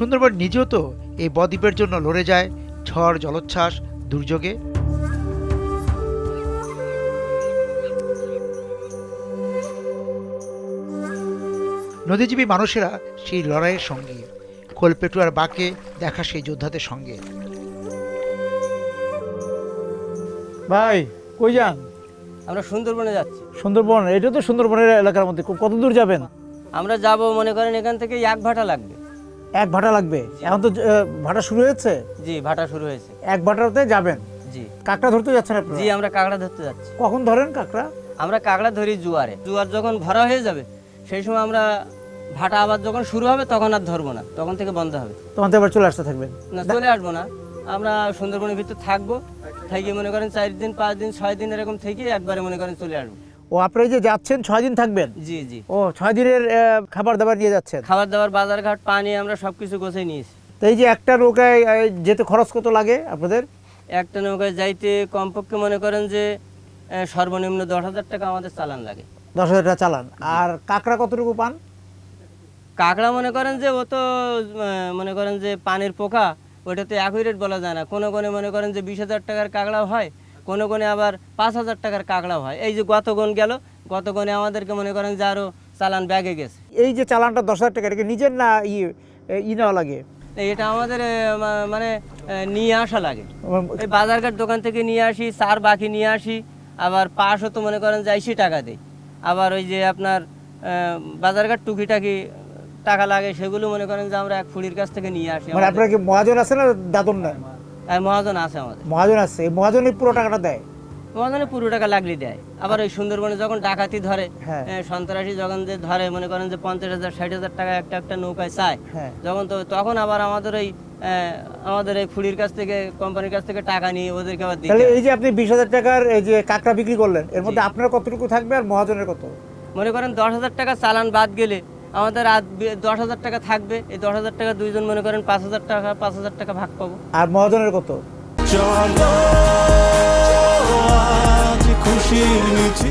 সুন্দরবন নিজেও তো এই বদ্বীপের জন্য লড়ে যায় ঝড় জলোচ্ছ্বাস দুর্যোগে। নদীজীবী মানুষেরা সেই লড়াইয়ের সঙ্গী, খোলপেটুয়ার বাঁকে দেখা সেই যোদ্ধাদের সঙ্গে। ভাই কই যান? আমরা সুন্দরবনে যাচ্ছি। সুন্দরবন, এটা তো সুন্দরবনের এলাকার মধ্যে। কত দূর যাবেন? আমরা যাব মনে করেন এখান থেকে 1 ভাটা লাগবে। 1 ভাটা লাগবে? এখন তো ভাটা শুরু হয়েছে। জি, ভাটা শুরু হয়েছে। 1 ভাটাতে যাবেন? জি। কাঁকড়া ধরতে যাচ্ছেন আপনারা? জি, আমরা কাঁকড়া ধরতে যাচ্ছি। কখন ধরেন কাঁকড়া? আমরা কাঁকড়া ধরি জোয়ারে। জোয়ার যখন ভরা হয়ে যাবে সেই সময় আমরা ভাটা আবার যখন শুরু হবে তখন আর ধরবো না, তখন থেকে বন্ধ হবে। তখন তো এবার চলে আসতে থাকবেন? না, চলে আসবো না। আমরা সুন্দরবনের ভিতর থাকবো, থেকে মনে করেন 4 দিন 5 দিন 6 দিন এরকম থেকে একবারে মনে করেন চলে আসবো। ও, আপনারা যে যাচ্ছেন 6 দিন থাকবেন? জি জি। ও, 6 দিনের খাবার দাবার নিয়ে যাচ্ছেন? খাবার দাবার, বাজারঘাট, পানি আমরা সবকিছু গোছাই নিয়েছি। তো এই যে একটা নৌকায় যেতে খরচ কত লাগে আপনাদের? একটা নৌকায় যাইতে কমপক্ষে মনে করেন যে সর্বনিম্ন 10,000 টাকা আমাদের চালান লাগে। 10,000 টাকা চালান। আর কাঁকড়া কতটুকু পান? কাঁকড়া মনে করেন যে ও তো মনে করেন যে পানির পোকা, ওইটাতে একই রেট বলা যায় না। কোনো কোনে মনে করেন যে 20,000 টাকার কাঁকড়াও হয়, কোনো কোনে আবার 5,000 টাকার কাঁকড়াও হয়। এই যে গত গনে আমাদেরকে মনে করেন যে আরও চালান ব্যাগে গেছে। এই যে চালানটা 10,000 টাকা, এটা কি নিজের না নেওয়া লাগে? এটা আমাদের মানে নিয়ে আসা লাগে। এই বাজারঘাট দোকান থেকে নিয়ে আসি, চার বাকি নিয়ে আসি, আবার পাশও তো মনে করেন যে 80 টাকা দেয়। আবার ওই যে আপনার বাজারঘাট টুকিটাকি টাকা লাগে, সেগুলো মনে করেন যে আমরা এক ফুড়ির কাছ থেকে নিয়ে আসি। মানে আপনার কি মহাজন আছে না দাদন নেন? মহাজন আছে আমাদের। মহাজন আছে, এই মহাজনই পুরো টাকাটা দেয়? মহাজনে পুরো টাকা লাগলে দেয়। আবার ওই সুন্দরবনে যখন ডাকাতি ধরে, হ্যাঁ। সন্ত্রাসী যখন যে ধরে মনে করেন যে 50,000 60,000 টাকা একটা নৌকায় চায়, হ্যাঁ। যখন তো তখন আবার আমাদের এই ফুড়ির কাছ থেকে, কোম্পানির কাছ থেকে টাকা নিয়ে ওদেরকে আবার দিতে তাহলে হয়। এই যে আপনি 20,000 টাকার এই যে কাঁকড়া বিক্রি করলেন, এর মধ্যে আপনার কতটুকু থাকবে আর মহাজনের কত? মনে করেন 10,000 টাকা চালান বাদ গেলে আমাদের 10,000 টাকা থাকবে। এই 10,000 টাকা দুইজন মনে করেন 5,000 টাকা ভাগ পাবো। আর মহাজনের কত?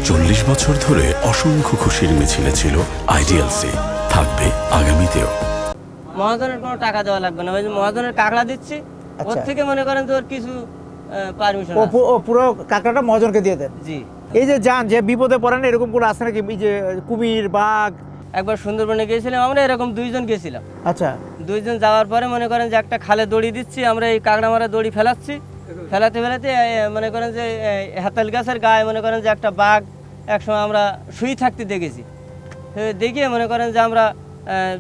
40 বছর ধরে অসংখ্য খুশির মিছিলে ছিল আইডিয়ালসি, থাকবে আগামীতেও। মহাজনের কোনো টাকা দেওয়া লাগবে না। ওই যে মহাজনের কাঁকড়া দিচ্ছি, ওর আচ্ছা। থেকে মনে করেন যে ওর কিছু পারমিশন ও পুরো কাঁকড়াটা মহাজনকে দিয়ে দেন? জি। এই যে যান, যে বিপদে পড়েন, এরকম কোনো আছে নাকি? এই যে কুমির, বাঘ? একবার সুন্দরবনে গিয়েছিলাম আমরা, এরকম 2 জন গেছিলাম। আচ্ছা। 2 জন যাওয়ার পরে মনে করেন যে একটা খালে দড়ি দিচ্ছি, আমরা এই কাঁকড়া মারা দড়ি ফেলাচ্ছি, ফেলাতে মনে করেন যে হাতাল গাছের গায়ে মনে করেন যে একটা বাঘ একসময় আমরা শুই থাকতে দেখেছি। দেখিয়ে মনে করেন যে আমরা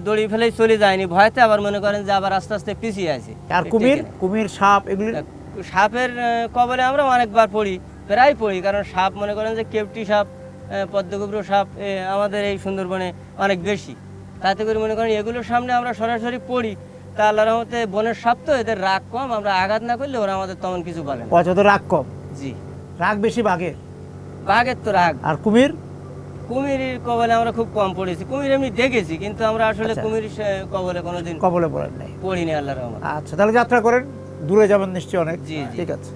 দড়ি ফেলেই চলে যায়নি, ভয়তে আবার মনে করেন যে আবার আস্তে আস্তে পিছিয়ে আছি। আর কুমির, সাপ, এগুলি? সাপের কবলে আমরা অনেকবার পড়ি, প্রায় পড়ি। কারণ সাপ মনে করেন যে কেপটি সাপ, পদ্মগুব্র সাপ আমাদের এই সুন্দরবনে অনেক বেশি। তাতে করে মনে করেন এগুলোর সামনে আমরা সরাসরি পড়ি। তা আল্লাহর রহমতে বনের সাপ তো, এদের রাগ কম, আমরা আঘাত না করলে ওরা আমাদের তেমন কিছু বলে না। আচ্ছা, তো রাগ কম? জি। রাগ বেশি বাঘের? বাঘের তো রাগ। আর কুমিরের কবলে আমরা খুব কম পড়েছি। কুমির এমনি দেখেছি, কিন্তু আমরা আসলে আচ্ছা। কুমির কবলে কোনোদিন কবলে পড়েন নাই? পড়িনি আল্লাহর রহমতে। আচ্ছা, তাহলে যাত্রা করেন, দূরে যাবেন নিশ্চয়ই অনেক। জি, জি। ঠিক আছে।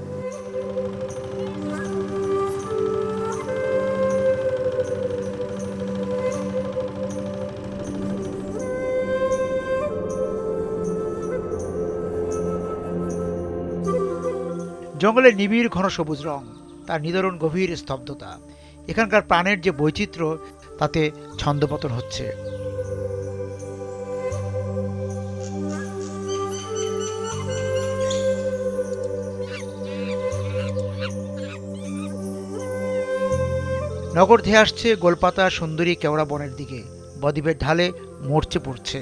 জঙ্গলের নিবিড় ঘন সবুজ রং, তার নিদারুণ গভীর স্তব্ধতা, এখানকার প্রাণের যে বৈচিত্র্য, তাতে ছন্দপতন হচ্ছে। নগর ধেয়ে আসছে গোলপাতা সুন্দরী কেওড়া বনের দিকে, বদ্বীপের ঢালে মরচে পড়ছে।